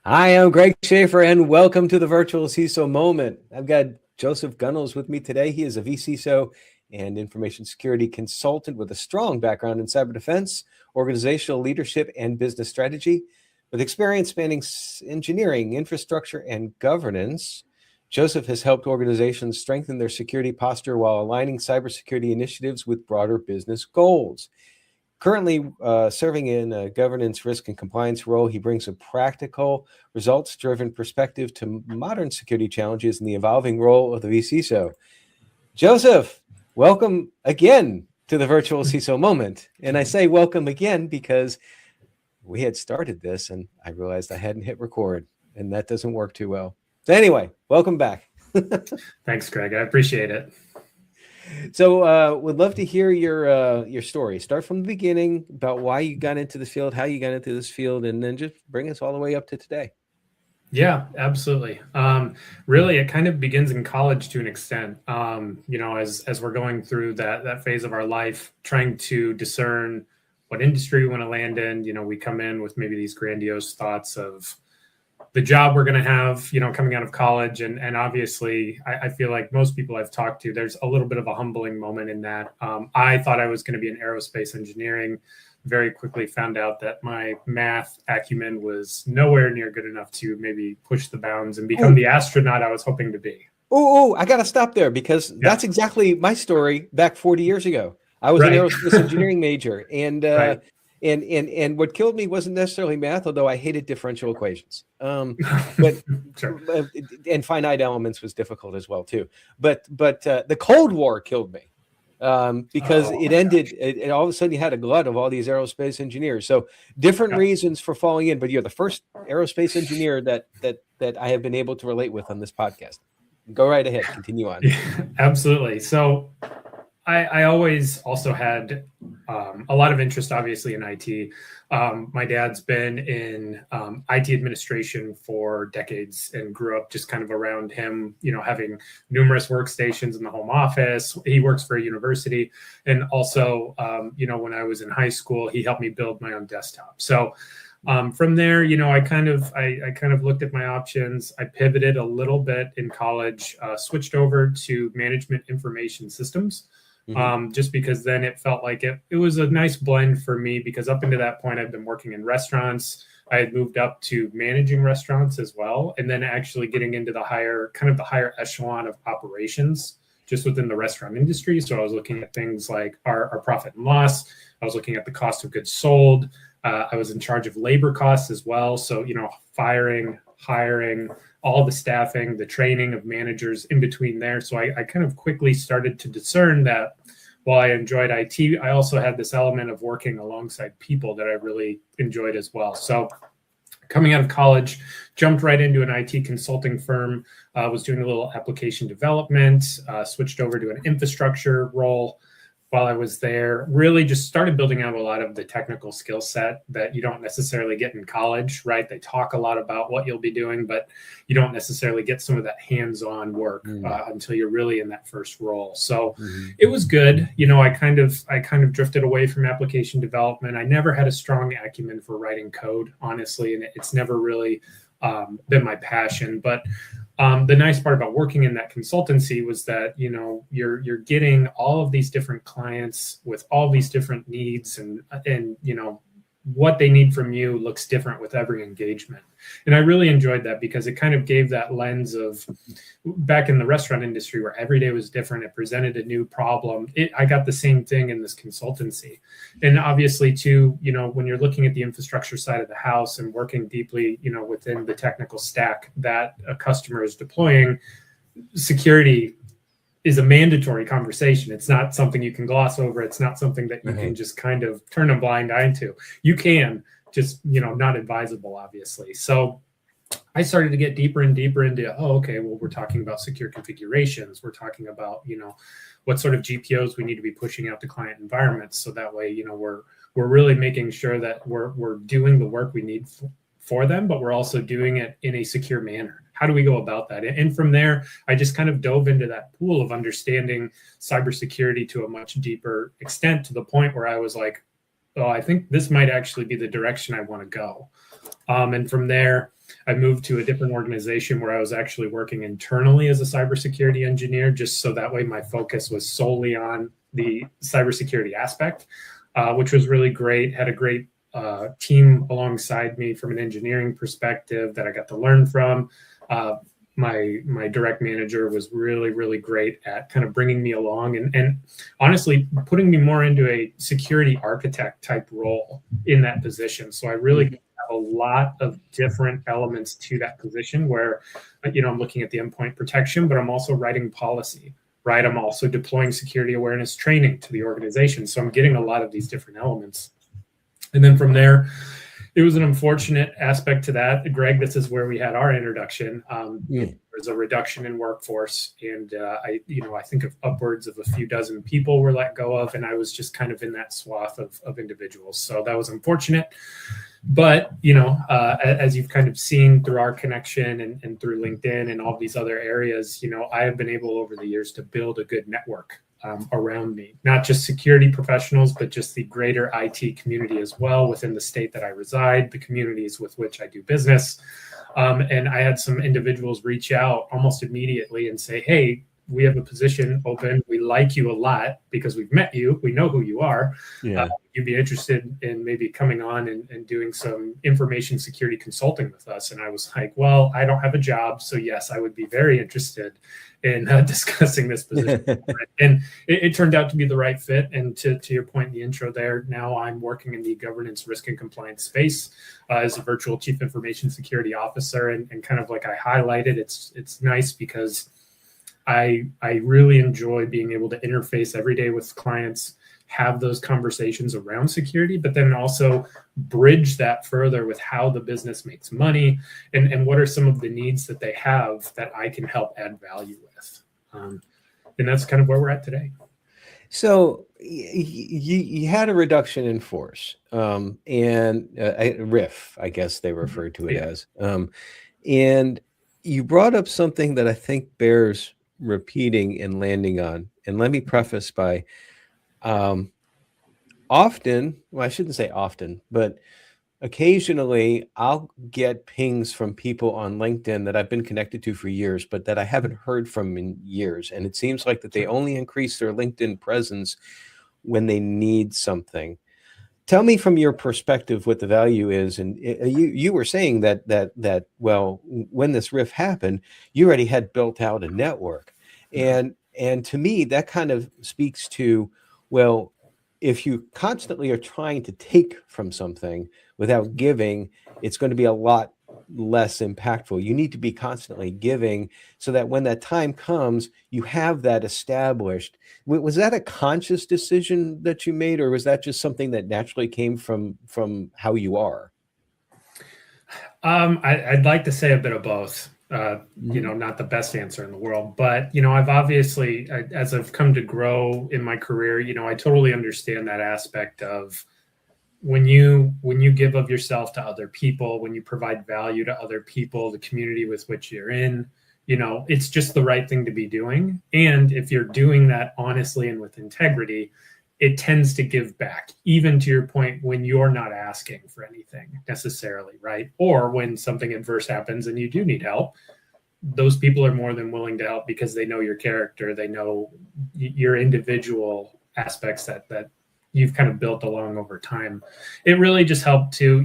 Hi, I'm Greg Schaefer, and welcome to the Virtual CISO Moment. I've got Joseph Gunnells with me today. He is a vCISO and information security consultant with a strong background in cyber defense, organizational leadership, and business strategy. With experience spanning engineering, infrastructure, and governance, Joseph has helped organizations strengthen their security posture while aligning cybersecurity initiatives with broader business goals. Currently serving in a governance, risk, and compliance role, he brings a practical, results-driven perspective to modern security challenges and the evolving role of the vCISO. Joseph, welcome again to the Virtual CISO Moment. And I say welcome again because we had started this and I realized I hadn't hit record, and that doesn't work too well. So anyway, welcome back. Thanks, Greg. I appreciate it. So would love to hear your story. Start from the beginning about why you got into this field, how you got into this field, and then just bring us all the way up to today. Yeah, absolutely. Really, it kind of begins in college to an extent. As we're going through that phase of our life, trying to discern what industry we want to land in. We come in with maybe these grandiose thoughts of the job we're going to have, coming out of college. And obviously, I feel like most people I've talked to, there's a little bit of a humbling moment in that. I thought I was going to be in aerospace engineering, very quickly found out that my math acumen was nowhere near good enough to maybe push the bounds and become the astronaut I was hoping to be. Oh, I got to stop there because that's exactly my story back 40 years ago. I was an aerospace engineering major, and And what killed me wasn't necessarily math, although I hated differential equations. But and finite elements was difficult as well too. But the Cold War killed me because it ended. And all of a sudden, you had a glut of all these aerospace engineers. So different reasons for falling in. But you're the first aerospace engineer that I have been able to relate with on this podcast. Go right ahead. Continue on. Yeah, absolutely. So I always also had a lot of interest, obviously, in IT. My dad's been in IT administration for decades and grew up just kind of around him, having numerous workstations in the home office. He works for a university. And also, when I was in high school, he helped me build my own desktop. So from there, I kind of looked at my options. I pivoted a little bit in college, switched over to management information systems. Just because then it felt like it was a nice blend for me, because up until that point, I've been working in restaurants. I had moved up to managing restaurants as well, and then actually getting into the higher echelon of operations just within the restaurant industry. So I was looking at things like our profit and loss. I was looking at the cost of goods sold. I was in charge of labor costs as well. So, firing, hiring, all the staffing, the training of managers in between there. So I kind of quickly started to discern that while I enjoyed IT, I also had this element of working alongside people that I really enjoyed as well. So coming out of college, jumped right into an IT consulting firm, was doing a little application development, switched over to an infrastructure role. While I was there, really just started building out a lot of the technical skill set that you don't necessarily get in college, right? They talk a lot about what you'll be doing, but you don't necessarily get some of that hands-on work until you're really in that first role. So it was good. I kind of drifted away from application development. I never had a strong acumen for writing code, honestly, and it's never really been my passion. But the nice part about working in that consultancy was that, you're getting all of these different clients with all these different needs, and what they need from you looks different with every engagement. And I really enjoyed that because it kind of gave that lens of back in the restaurant industry where every day was different. It presented a new problem. I got the same thing in this consultancy. And obviously too, when you're looking at the infrastructure side of the house and working deeply, within the technical stack that a customer is deploying, security is a mandatory conversation. It's not something you can gloss over. It's not something that you can just kind of turn a blind eye to. You can, just, not advisable, obviously. So I started to get deeper and deeper into, we're talking about secure configurations. We're talking about, what sort of GPOs we need to be pushing out to client environments. So that way, we're really making sure that we're doing the work we need for them, but we're also doing it in a secure manner. How do we go about that? And from there, I just kind of dove into that pool of understanding cybersecurity to a much deeper extent, to the point where I was like, I think this might actually be the direction I want to go. And from there, I moved to a different organization where I was actually working internally as a cybersecurity engineer, just so that way my focus was solely on the cybersecurity aspect, which was really great. Had a great team alongside me from an engineering perspective that I got to learn from. My direct manager was really great at kind of bringing me along and honestly putting me more into a security architect type role in that position. So I really have a lot of different elements to that position where, I'm looking at the endpoint protection, but I'm also writing policy, right? I'm also deploying security awareness training to the organization. So I'm getting a lot of these different elements. And then from there, it was an unfortunate aspect to that. Greg, this is where we had our introduction. There was a reduction in workforce, and I think of upwards of a few dozen people were let go of, and I was just kind of in that swath of individuals. So that was unfortunate. But, as you've kind of seen through our connection and through LinkedIn and all these other areas, I have been able over the years to build a good network around me, not just security professionals, but just the greater IT community as well within the state that I reside, the communities with which I do business. And I had some individuals reach out almost immediately and say, hey, we have a position open. We like you a lot because we've met you. We know who you are. Yeah. You'd be interested in maybe coming on and doing some information security consulting with us. And I was like, well, I don't have a job. So yes, I would be very interested in discussing this position. And it turned out to be the right fit. And to your point in the intro there, now I'm working in the governance, risk, and compliance space as a virtual chief information security officer. And kind of like I highlighted, it's nice because I really enjoy being able to interface every day with clients, have those conversations around security, but then also bridge that further with how the business makes money and what are some of the needs that they have that I can help add value with. And that's kind of where we're at today. So you had a reduction in force and RIF, I guess they referred to it as. And you brought up something that I think bears repeating and landing on. And let me preface by often, well, I shouldn't say often, but occasionally I'll get pings from people on LinkedIn that I've been connected to for years, but that I haven't heard from in years. And it seems like that they only increase their LinkedIn presence when they need something. Tell me from your perspective what the value is. And you were saying that well, when this riff happened, you already had built out a network. And to me, that kind of speaks to, well, if you constantly are trying to take from something without giving, it's going to be a lot less impactful. You need to be constantly giving so that when that time comes, you have that established. Was that a conscious decision that you made, or was that just something that naturally came from how you are? I'd like to say a bit of both. Not the best answer in the world, but, I've obviously, as I've come to grow in my career, I totally understand that aspect of when you give of yourself to other people, when you provide value to other people, the community with which you're in, it's just the right thing to be doing. And if you're doing that honestly and with integrity, it tends to give back, even to your point when you're not asking for anything necessarily, right? Or when something adverse happens and you do need help, those people are more than willing to help because they know your character, they know your individual aspects that you've kind of built along over time. It really just helped to,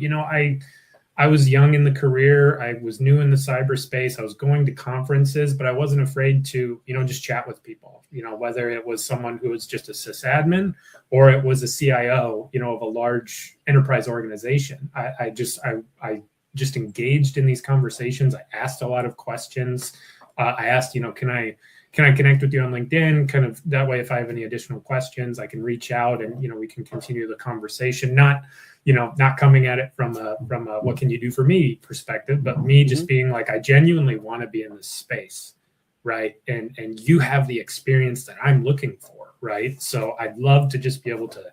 I was young in the career. I was new in the cyberspace. I was going to conferences, but I wasn't afraid to, just chat with people, whether it was someone who was just a sysadmin or it was a CIO, of a large enterprise organization. I just engaged in these conversations. I asked a lot of questions. I asked, can I connect with you on LinkedIn? Kind of that way, if I have any additional questions, I can reach out and, we can continue the conversation, not coming at it from a what can you do for me perspective, but me just being like, I genuinely want to be in this space, right? And you have the experience that I'm looking for, right? So I'd love to just be able to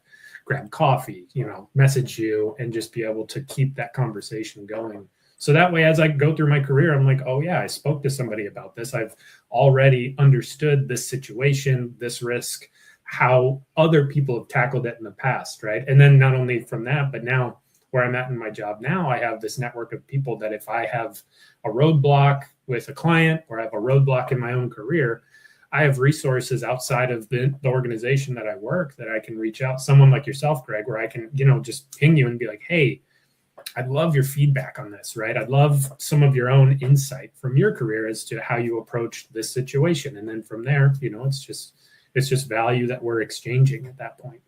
grab coffee, message you and just be able to keep that conversation going. So that way, as I go through my career, I'm like, oh yeah, I spoke to somebody about this. I've already understood this situation, this risk, how other people have tackled it in the past, right? And then not only from that, but now where I'm at in my job now, I have this network of people that if I have a roadblock with a client or I have a roadblock in my own career, I have resources outside of the organization that I work that I can reach out. Someone like yourself, Greg, where I can, just ping you and be like, hey, I'd love your feedback on this, right? I'd love some of your own insight from your career as to how you approach this situation. And then from there, it's just value that we're exchanging at that point.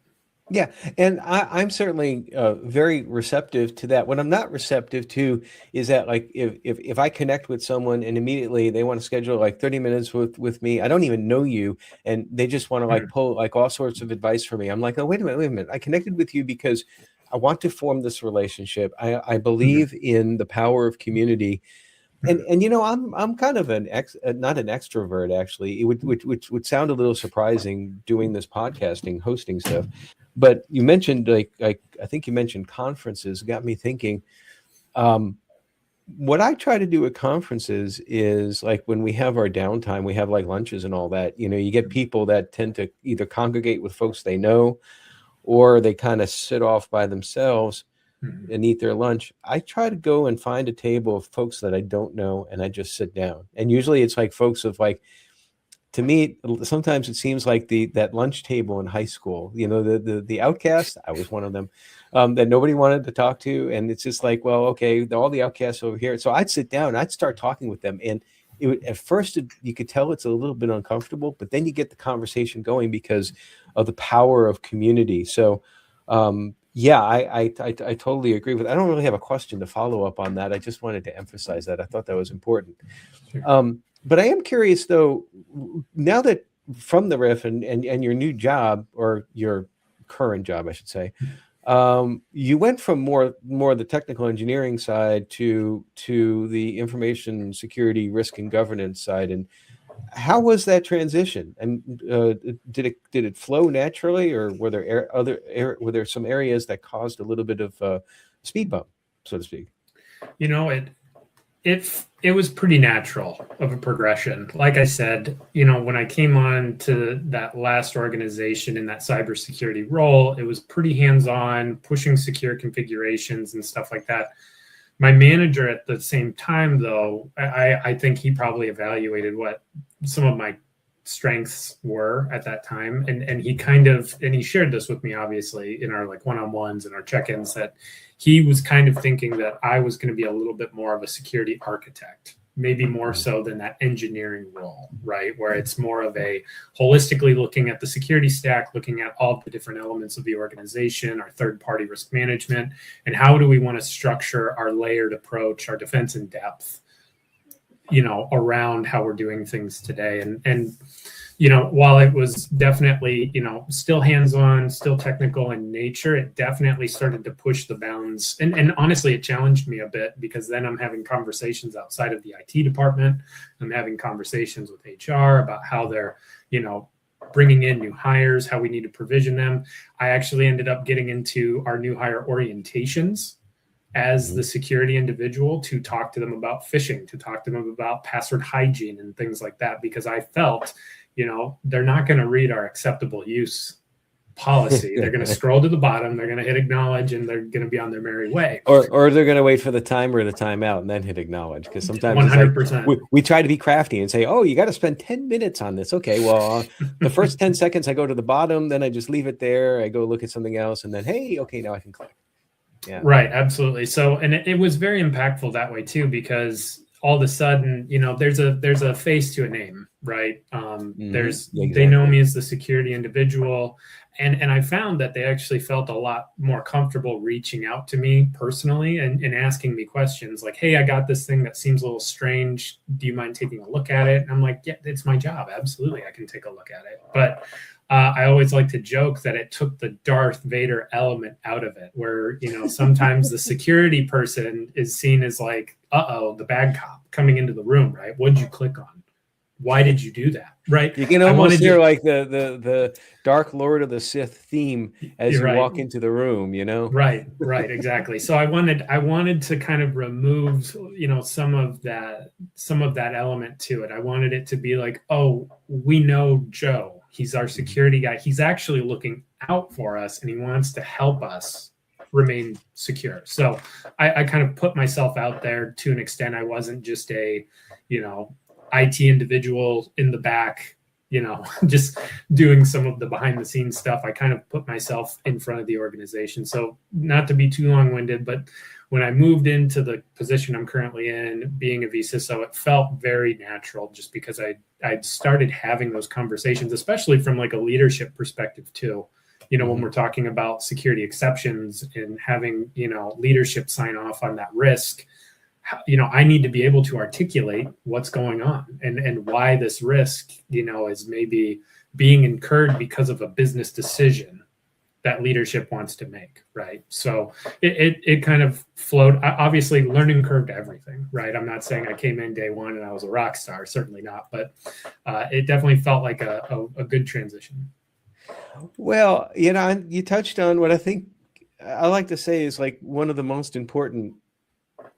Yeah, and I'm certainly very receptive to that. What I'm not receptive to is that, like, if I connect with someone and immediately they want to schedule like 30 minutes with me, I don't even know you, and they just want to like pull like all sorts of advice from me. I'm like, oh, wait a minute. I connected with you because I want to form this relationship. I believe in the power of community. And I'm kind of not an extrovert, actually, which would sound a little surprising doing this podcasting, hosting stuff. But you mentioned I think you mentioned conferences, got me thinking. What I try to do at conferences is, like, when we have our downtime, we have like lunches and all that. You get people that tend to either congregate with folks they know, or they kind of sit off by themselves and eat their lunch. I try to go and find a table of folks that I don't know, and I just sit down. And usually it's like folks of, like, to me, sometimes it seems like that lunch table in high school, the outcast. I was one of them, that nobody wanted to talk to. And it's just like, well, okay, all the outcasts over here. So I'd sit down, I'd start talking with them. And at first you could tell it's a little bit uncomfortable, but then you get the conversation going because of the power of community. So, yeah, I totally agree with. I don't really have a question to follow up on that. I just wanted to emphasize that. I thought that was important. Sure. But I am curious, though, now that from the RIF and your new job, or your current job, I should say, you went from more the technical engineering side to the information security, risk, and governance side. And how was that transition? And did it flow naturally, or were there some areas that caused a little bit of speed bump, so to speak? It was pretty natural of a progression. Like I said, when I came on to that last organization in that cybersecurity role, it was pretty hands-on, pushing secure configurations and stuff like that. My manager at the same time, though, I think he probably evaluated what some of my strengths were at that time. And he shared this with me, obviously, in our like one-on-ones and our check-ins, that he was kind of thinking that I was going to be a little bit more of a security architect, maybe more so than that engineering role, right? Where it's more of a holistically looking at the security stack, looking at all the different elements of the organization, our third-party risk management, and how do we want to structure our layered approach, our defense in depth, around how we're doing things today. And while it was definitely, still hands-on, still technical in nature, it definitely started to push the bounds. And honestly, it challenged me a bit, because then I'm having conversations outside of the IT department. I'm having conversations with HR about how they're, bringing in new hires, how we need to provision them. I actually ended up getting into our new hire orientations as the security individual, to talk to them about phishing, to talk to them about password hygiene and things like that, because I felt, they're not going to read our acceptable use policy. They're going to scroll to the bottom, they're going to hit acknowledge, and they're going to be on their merry way. Or they're going to wait for the timer to time out and then hit acknowledge. Because sometimes 100%. Like, we try to be crafty and say, oh, you got to spend 10 minutes on this. Okay, well, the first 10 seconds I go to the bottom, then I just leave it there. I go look at something else, and then, hey, okay, now I can click. Yeah. Right, absolutely. So, and it was very impactful that way too, because all of a sudden, there's a face to a name, right? Exactly. They know me as the security individual, and I found that they actually felt a lot more comfortable reaching out to me personally and asking me questions like, hey, I got this thing that seems a little strange. Do you mind taking a look at it? And I'm like, yeah, it's my job. Absolutely, I can take a look at it. But I always like to joke that it took the Darth Vader element out of it, where, sometimes the security person is seen as like, the bad cop coming into the room, right? What'd you click on? Why did you do that? Right. You can almost hear like the Dark Lord of the Sith theme as you walk into the room, Right, exactly. So I wanted to kind of remove, some of that element to it. I wanted it to be like, oh, we know Joe. He's our security guy. He's actually looking out for us, and he wants to help us remain secure. So I kind of put myself out there to an extent. I wasn't just a, IT individual in the back, just doing some of the behind the scenes stuff. I kind of put myself in front of the organization. So not to be too long-winded, but when I moved into the position I'm currently in, being a vCISO, it felt very natural just because I'd started having those conversations, especially from like a leadership perspective too. When we're talking about security exceptions and having, leadership sign off on that risk, I need to be able to articulate what's going on and why this risk, is maybe being incurred because of a business decision that leadership wants to make, right? So it kind of flowed. Obviously, learning curve to everything, right? I'm not saying I came in day one and I was a rock star, certainly not, but it definitely felt like a good transition. Well, you touched on what I think I like to say is like one of the most important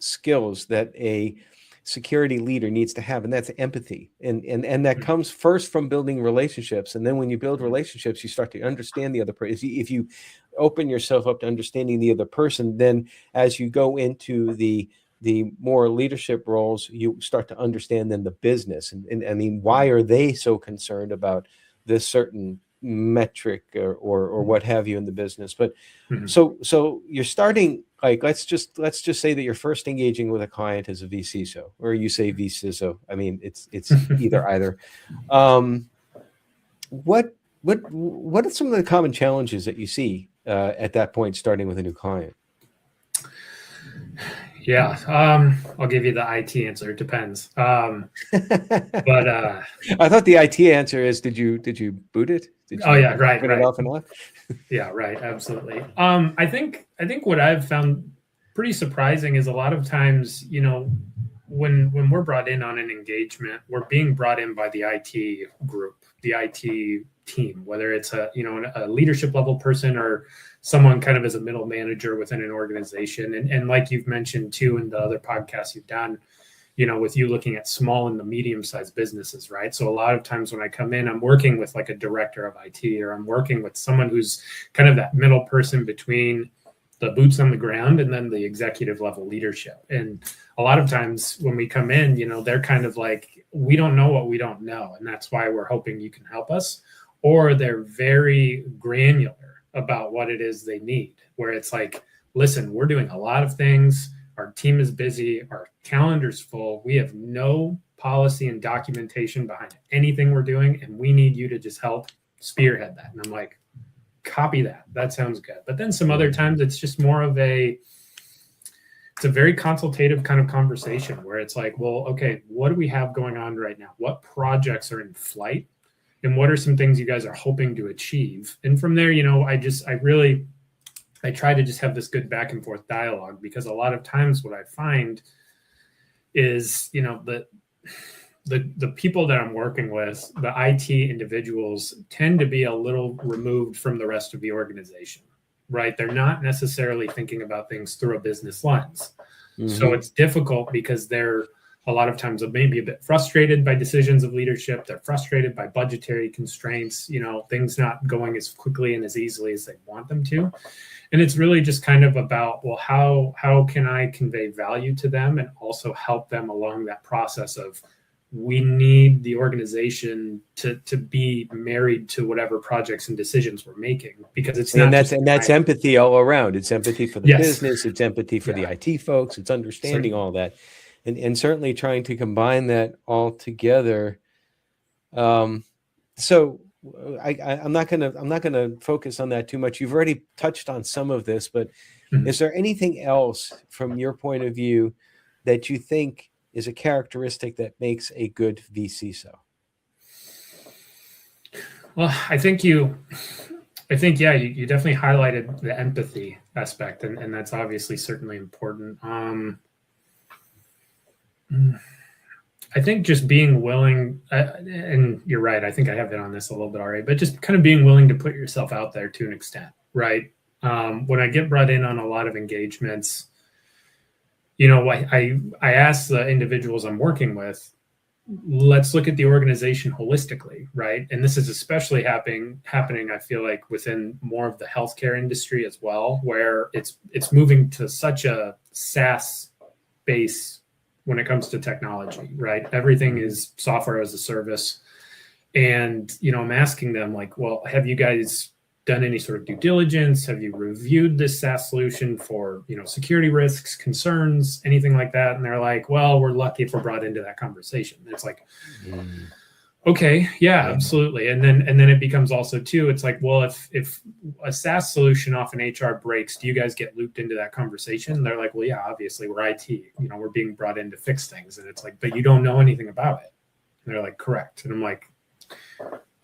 skills that a security leader needs to have, and that's empathy. And that comes first from building relationships. And then when you build relationships, you start to understand the other person. If you open yourself up to understanding the other person, then as you go into the more leadership roles, you start to understand then the business. And I mean, why are they so concerned about this certain metric or what have you in the business? But so you're starting, like, let's just say that you're first engaging with a client as a vCISO, or you say vCISO. I mean, it's either. What are some of the common challenges that you see at that point, starting with a new client? Yeah, I'll give you the IT answer. It depends. But I thought the IT answer is, did you boot it? Did you right. it off and on? Yeah, right. Absolutely. I think what I've found pretty surprising is a lot of times, when we're brought in on an engagement, we're being brought in by the IT group, the IT team, whether it's a leadership level person or someone kind of as a middle manager within an organization. And like you've mentioned too in the other podcasts you've done, with you looking at small and the medium-sized businesses, right? So a lot of times when I come in, I'm working with like a director of IT, or I'm working with someone who's kind of that middle person between the boots on the ground and then the executive level leadership. And a lot of times when we come in, they're kind of like, we don't know what we don't know. And that's why we're hoping you can help us. Or they're very granular about what it is they need, where it's like, listen, we're doing a lot of things. Our team is busy. Our calendar's full. We have no policy and documentation behind anything we're doing. And we need you to just help spearhead that. And I'm like, copy that. That sounds good. But then some other times it's just more of it's a very consultative kind of conversation where it's like, well, okay, what do we have going on right now? What projects are in flight? And what are some things you guys are hoping to achieve? And from there, I try to just have this good back and forth dialogue, because a lot of times what I find is, the people that I'm working with, the IT individuals, tend to be a little removed from the rest of the organization, right? They're not necessarily thinking about things through a business lens. So it's difficult because they're a lot of times maybe a bit frustrated by decisions of leadership. They're frustrated by budgetary constraints, things not going as quickly and as easily as they want them to. And it's really just kind of about, well, how can I convey value to them and also help them along that process of, we need the organization to be married to whatever projects and decisions we're making, because it's not. And that's empathy all around. It's empathy for the business. It's empathy for the IT folks. It's understanding all that, and certainly trying to combine that all together. So I'm not gonna focus on that too much. You've already touched on some of this, but is there anything else from your point of view that you think is a characteristic that makes a good vCISO? Well, I think you definitely highlighted the empathy aspect, and that's obviously certainly important. I think just being willing, and you're right, I think I have hit on this a little bit already, but just kind of being willing to put yourself out there to an extent, right? When I get brought in on a lot of engagements, I ask the individuals I'm working with, let's look at the organization holistically, right? And this is especially happening, I feel like, within more of the healthcare industry as well, where it's moving to such a SaaS base when it comes to technology, right? Everything is software as a service. And, I'm asking them like, well, have you guys done any sort of due diligence? Have you reviewed this SaaS solution for, security risks, concerns, anything like that? And they're like, well, we're lucky if we're brought into that conversation. And it's like, okay, yeah, absolutely. And then it becomes also too, it's like, well, if a SaaS solution off an HR breaks, do you guys get looped into that conversation? And they're like, well, yeah, obviously we're IT, we're being brought in to fix things. And it's like, but you don't know anything about it. And they're like, correct. And I'm like,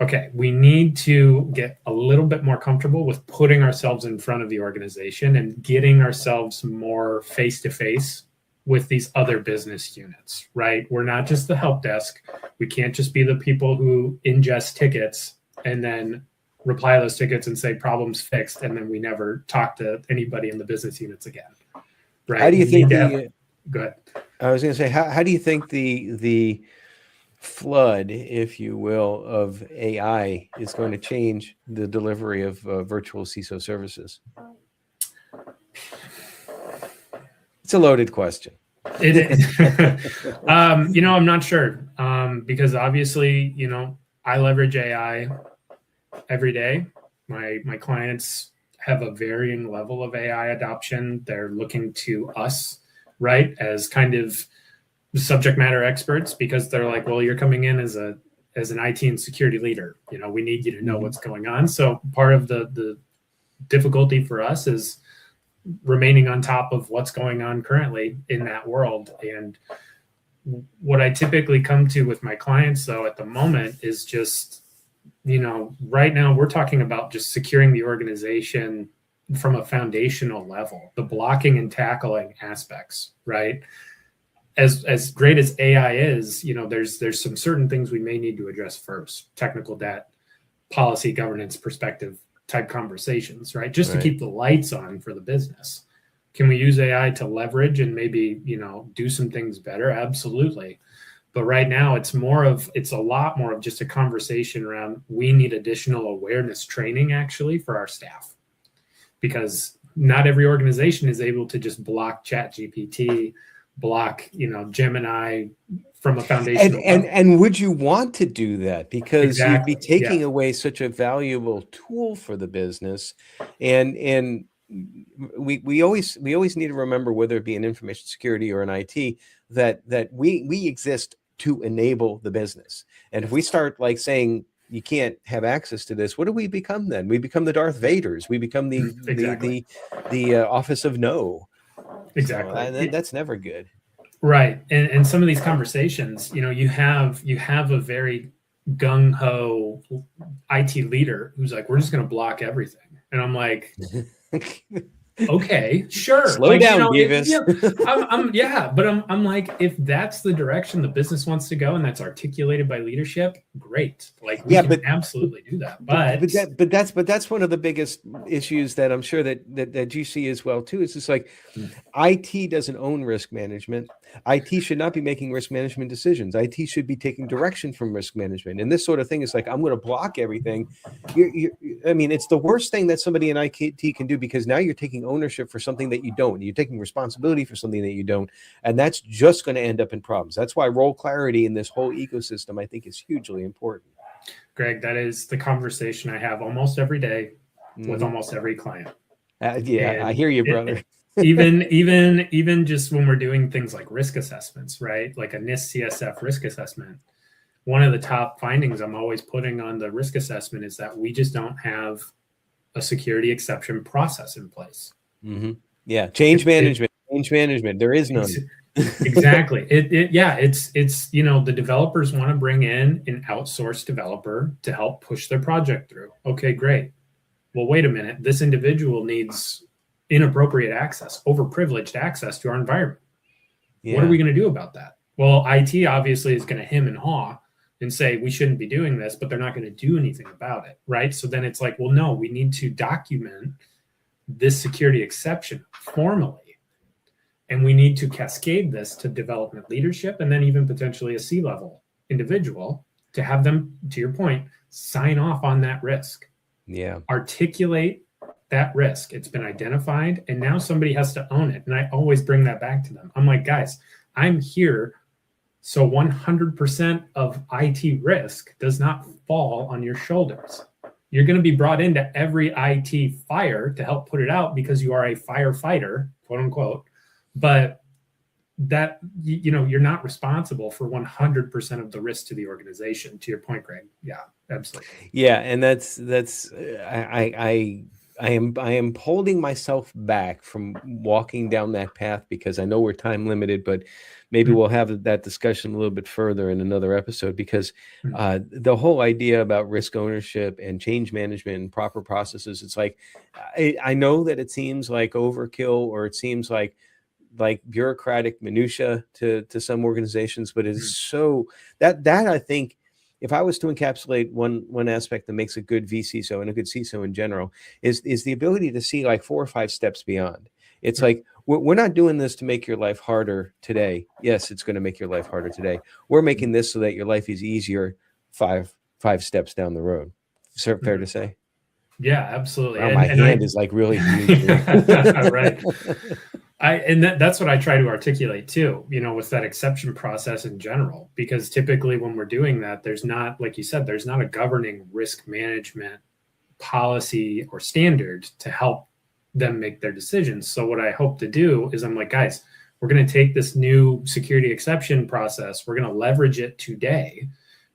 okay, we need to get a little bit more comfortable with putting ourselves in front of the organization and getting ourselves more face-to-face with these other business units, right? We're not just the help desk. We can't just be the people who ingest tickets and then reply to those tickets and say problems fixed, and then we never talk to anybody in the business units again, right? How do you think go ahead. I was going to say, how do you think the flood, if you will, of AI is going to change the delivery of virtual CISO services? It's a loaded question. It is. I'm not sure because obviously, I leverage AI every day. My clients have a varying level of AI adoption. They're looking to us, right, as kind of subject matter experts, because they're like, well, you're coming in as an IT and security leader. We need you to know what's going on. So part of the difficulty for us is remaining on top of what's going on currently in that world. And what I typically come to with my clients, though, at the moment is just, right now we're talking about just securing the organization from a foundational level, the blocking and tackling aspects, right? As great as AI is, there's some certain things we may need to address first: technical debt, policy, governance, perspective type conversations, right? Just to keep the lights on for the business. Can we use AI to leverage and maybe, do some things better? Absolutely. But right now it's a lot more of just a conversation around, we need additional awareness training actually for our staff, because not every organization is able to just block ChatGPT, block, Gemini from a foundation. And would you want to do that? Because you'd be taking away such a valuable tool for the business. And we always need to remember, whether it be in information security or in IT, that we exist to enable the business. And if we start like saying you can't have access to this, what do we become then? We become the Darth Vaders. We become the Office of No. Exactly. So that's never good. Right. And some of these conversations, you have a very gung-ho IT leader who's like, we're just going to block everything. And I'm like, okay, sure. Slow down, Beavis. But I'm like, if that's the direction the business wants to go and that's articulated by leadership, great. Like, we can absolutely do that. But that's one of the biggest issues that I'm sure that you see as well too. It's just like, IT doesn't own risk management. IT should not be making risk management decisions. IT should be taking direction from risk management. And this sort of thing is like, I'm going to block everything. It's the worst thing that somebody in IT can do, because now you're taking ownership for something that you don't. You're taking responsibility for something that you don't. And that's just going to end up in problems. That's why role clarity in this whole ecosystem, I think, is hugely important. Greg, that is the conversation I have almost every day with almost every client. I hear you, brother. even just when we're doing things like risk assessments, right? Like a NIST CSF risk assessment, one of the top findings I'm always putting on the risk assessment is that we just don't have a security exception process in place. Yeah, change management. There is none. Exactly. It's the developers want to bring in an outsourced developer to help push their project through. Okay, great. Well, wait a minute. This individual needs inappropriate access, overprivileged access to our environment. Yeah. What are we going to do about that? Well, IT obviously is going to hem and haw and say we shouldn't be doing this, but they're not going to do anything about it, right? So then it's like, well, no, we need to document this security exception formally, and we need to cascade this to development leadership, and then even potentially a C-level individual to have them, to your point, sign off on that risk. Yeah. Articulate that risk. It's been identified, and now somebody has to own it. And I always bring that back to them. I'm like, guys, I'm here. So 100% of IT risk does not fall on your shoulders. You're going to be brought into every IT fire to help put it out because you are a firefighter, quote unquote. But that, you're not responsible for 100% of the risk to the organization. To your point, Greg. Yeah, absolutely. Yeah, and that's I am holding myself back from walking down that path because I know we're time limited, but maybe we'll have that discussion a little bit further in another episode, because the whole idea about risk ownership and change management and proper processes, it's like, I know that it seems like overkill, or it seems like bureaucratic minutia to some organizations, but it is so that I think, if I was to encapsulate one aspect that makes a good vCISO and a good CISO in general, is the ability to see like 4 or 5 steps beyond. It's like, we're not doing this to make your life harder today. Yes, it's going to make your life harder today. We're making this so that your life is easier five steps down the road. Fair to say? Yeah, absolutely. Wow, my hand is like really huge. Right. That's what I try to articulate too, with that exception process in general, because typically when we're doing that, there's not, like you said, there's not a governing risk management policy or standard to help them make their decisions. So what I hope to do is, I'm like, guys, we're going to take this new security exception process. We're going to leverage it today,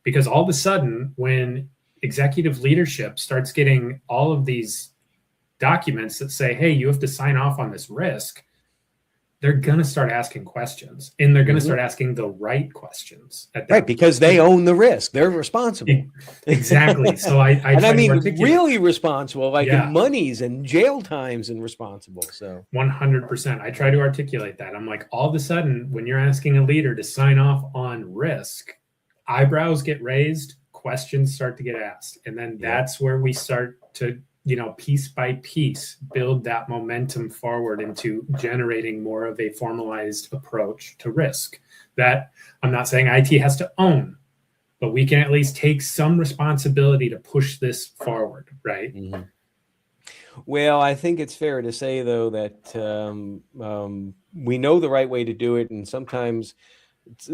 because all of a sudden, when executive leadership starts getting all of these documents that say, hey, you have to sign off on this risk, they're going to start asking questions, and they're going to start asking the right questions. Right, because they own the risk. They're responsible. Exactly. So I mean really responsible, like in monies and jail times, and responsible. So 100%. I try to articulate that. I'm like, all of a sudden, when you're asking a leader to sign off on risk, eyebrows get raised, questions start to get asked. And then that's where we start to, piece by piece, build that momentum forward into generating more of a formalized approach to risk. That, I'm not saying IT has to own, but we can at least take some responsibility to push this forward, right? Mm-hmm. Well, I think it's fair to say, though, that we know the right way to do it, and sometimes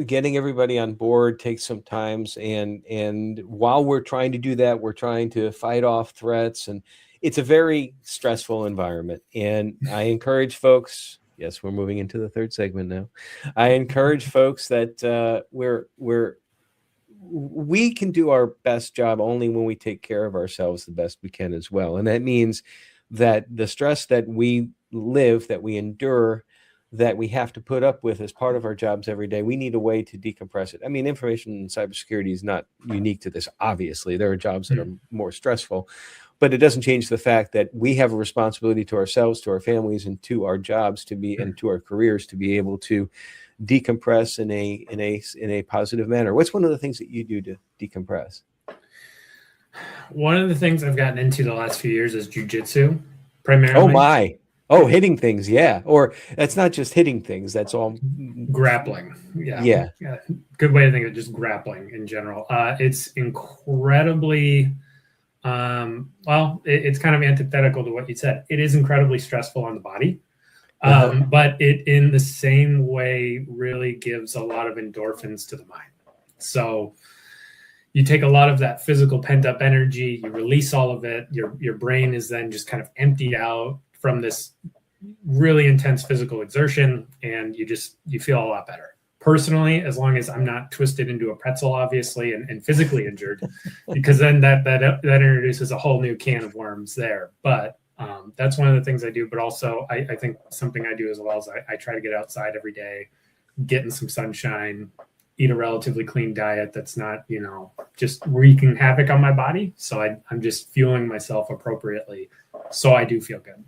getting everybody on board takes some time. And while we're trying to do that, we're trying to fight off threats, and it's a very stressful environment. And I encourage folks, yes, we're moving into the third segment now. I encourage folks that we can do our best job only when we take care of ourselves the best we can as well. And that means that the stress that we live, that we endure, that we have to put up with as part of our jobs every day, we need a way to decompress it. I mean, information and cybersecurity is not unique to this. Obviously, there are jobs that are more stressful, but it doesn't change the fact that we have a responsibility to ourselves, to our families, and to our jobs and to our careers to be able to decompress in a positive manner. What's one of the things that you do to decompress? One of the things I've gotten into the last few years is jujitsu, primarily. Oh my! Oh, hitting things, yeah. Or that's not just hitting things; that's all grappling. Yeah. Good way to think of it, just grappling in general. It's incredibly, it's kind of antithetical to what you said. It is incredibly stressful on the body. But it, in the same way, really gives a lot of endorphins to the mind. So you take a lot of that physical pent up energy, you release all of it. Your brain is then just kind of emptied out from this really intense physical exertion, and you feel a lot better. Personally, as long as I'm not twisted into a pretzel, obviously, and physically injured, because then that introduces a whole new can of worms there. But that's one of the things I do. But also, I think something I do as well is I try to get outside every day, get in some sunshine, eat a relatively clean diet that's not, just wreaking havoc on my body. So I'm just fueling myself appropriately. So I do feel good.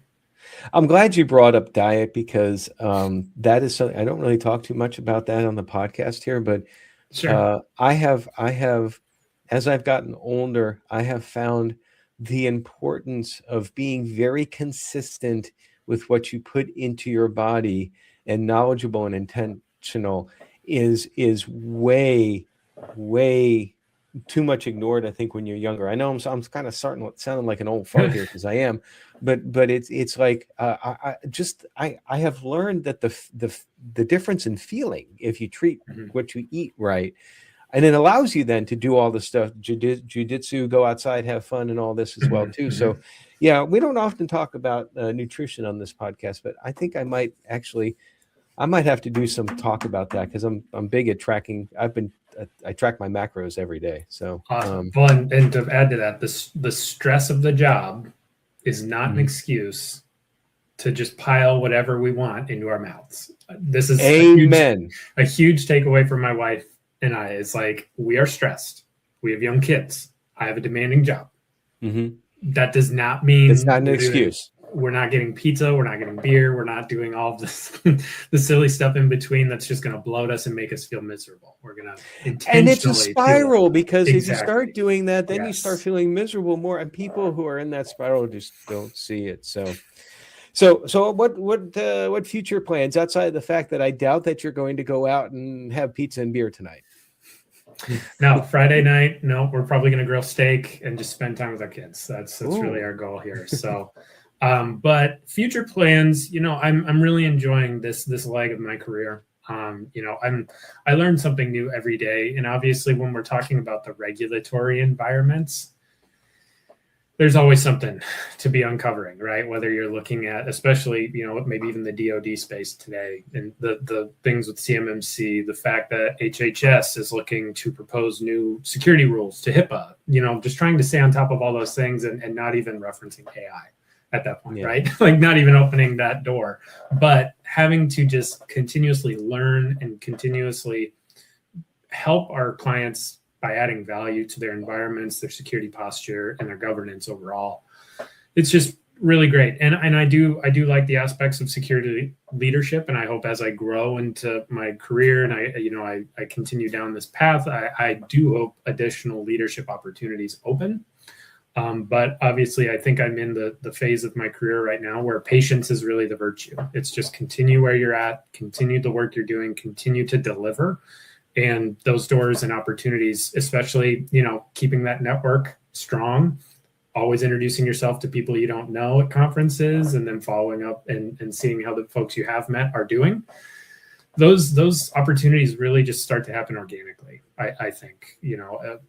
I'm glad you brought up diet, because that is something I don't really talk too much about that on the podcast here, but sure. I have, as I've gotten older, I have found the importance of being very consistent with what you put into your body, and knowledgeable and intentional is way way too much ignored, I think, when you're younger. I know I'm kind of starting sounding like an old fart here because I am, but it's like I have learned that the difference in feeling if you treat what you eat right, and it allows you then to do all the stuff, jujitsu, go outside, have fun, and all this as well too. So, yeah, we don't often talk about nutrition on this podcast, but I think I might have to do some talk about that because I'm big at tracking. I track my macros every day. So awesome. Well, and to add to that, the stress of the job is not an excuse to just pile whatever we want into our mouths. This is amen. A huge takeaway from my wife and I. Is like, we are stressed. We have young kids. I have a demanding job. That does not mean it's not an excuse. We're not getting pizza. We're not getting beer. We're not doing all of this, the silly stuff in between that's just going to bloat us and make us feel miserable. We're going to intentionally. And it's a spiral because if you start doing that, then Yes. you start feeling miserable more. And people who are in that spiral just don't see it. So what future plans outside of the fact that I doubt that you're going to go out and have pizza and beer tonight? No, Friday night. No, we're probably going to grill steak and just spend time with our kids. That's really our goal here. So. But future plans, I'm really enjoying this leg of my career. I learn something new every day. And obviously when we're talking about the regulatory environments, there's always something to be uncovering, right? Whether you're looking at, especially, maybe even the DoD space today and the things with CMMC, the fact that HHS is looking to propose new security rules to HIPAA, just trying to stay on top of all those things and not even referencing AI. At that point, right? Like not even opening that door, but having to just continuously learn and continuously help our clients by adding value to their environments, their security posture, and their governance overall. It's just really great. And I do like the aspects of security leadership. And I hope as I grow into my career and I continue down this path, I do hope additional leadership opportunities open. But obviously, I think I'm in the phase of my career right now where patience is really the virtue. It's just continue where you're at, continue the work you're doing, continue to deliver. And those doors and opportunities, especially, keeping that network strong, always introducing yourself to people you don't know at conferences, and then following up and seeing how the folks you have met are doing. Those opportunities really just start to happen organically, I think,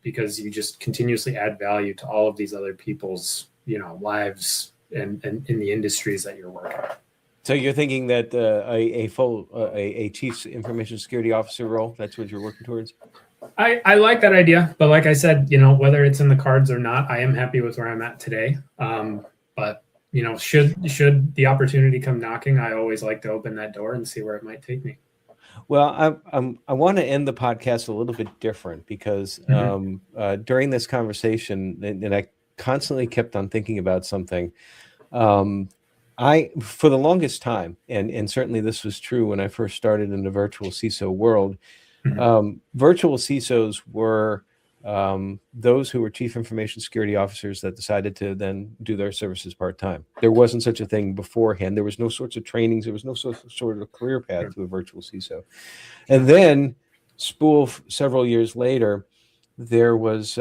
because you just continuously add value to all of these other people's, lives and in the industries that you're working in. So you're thinking that a chief information security officer role, that's what you're working towards? I like that idea, but like I said, whether it's in the cards or not, I am happy with where I'm at today. But should the opportunity come knocking, I always like to open that door and see where it might take me. Well, I want to end the podcast a little bit different because during this conversation, and I constantly kept on thinking about something. For the longest time, and certainly this was true when I first started in the virtual CISO world, virtual CISOs were those who were chief information security officers that decided to then do their services part-time. There wasn't such a thing beforehand. There was no sorts of trainings. There was no sort of career path to a virtual CISO. And then several years later, there was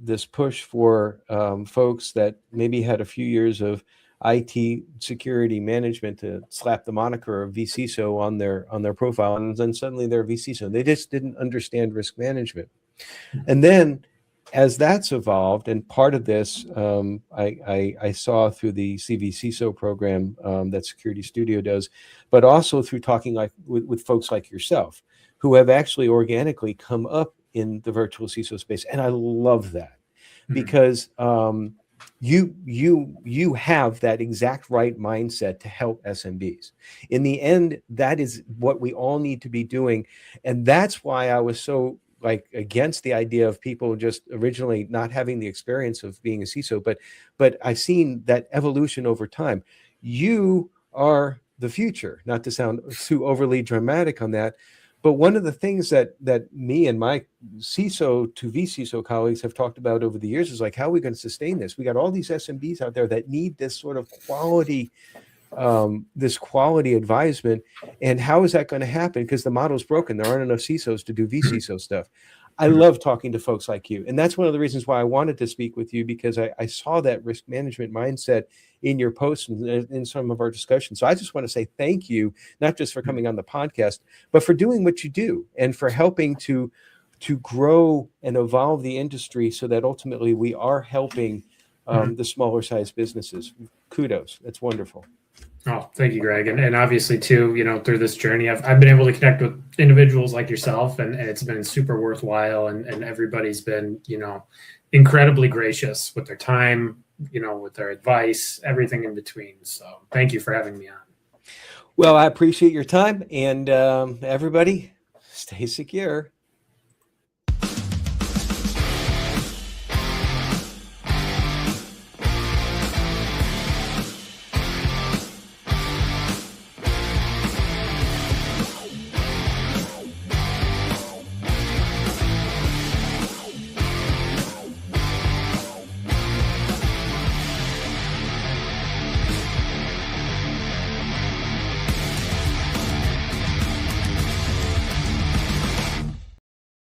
this push for folks that maybe had a few years of IT security management to slap the moniker of vCISO on their profile, and then suddenly they're vCISO. They just didn't understand risk management. And then as that's evolved, and part of this I saw through the vCISO program that Security Studio does, but also through talking with folks like yourself who have actually organically come up in the virtual CISO space. And I love that because you have that exact right mindset to help SMBs. In the end, that is what we all need to be doing. And that's why I was so against the idea of people just originally not having the experience of being a CISO, but I've seen that evolution over time. You are the future, not to sound too overly dramatic on that, but one of the things that me and my CISO to vCISO colleagues have talked about over the years is how are we going to sustain this? We got all these SMBs out there that need this sort of quality advisement, and how is that going to happen? Because the model's broken. There aren't enough CISOs to do vCISO stuff. I love talking to folks like you. And that's one of the reasons why I wanted to speak with you, because I saw that risk management mindset in your posts and in some of our discussions. So I just want to say thank you, not just for coming on the podcast, but for doing what you do and for helping to grow and evolve the industry so that ultimately we are helping the smaller size businesses. Kudos. That's wonderful. Oh, thank you, Greg. And obviously too, through this journey, I've been able to connect with individuals like yourself, and it's been super worthwhile. And everybody's been, incredibly gracious with their time, with their advice, everything in between. So thank you for having me on. Well, I appreciate your time, and everybody stay secure.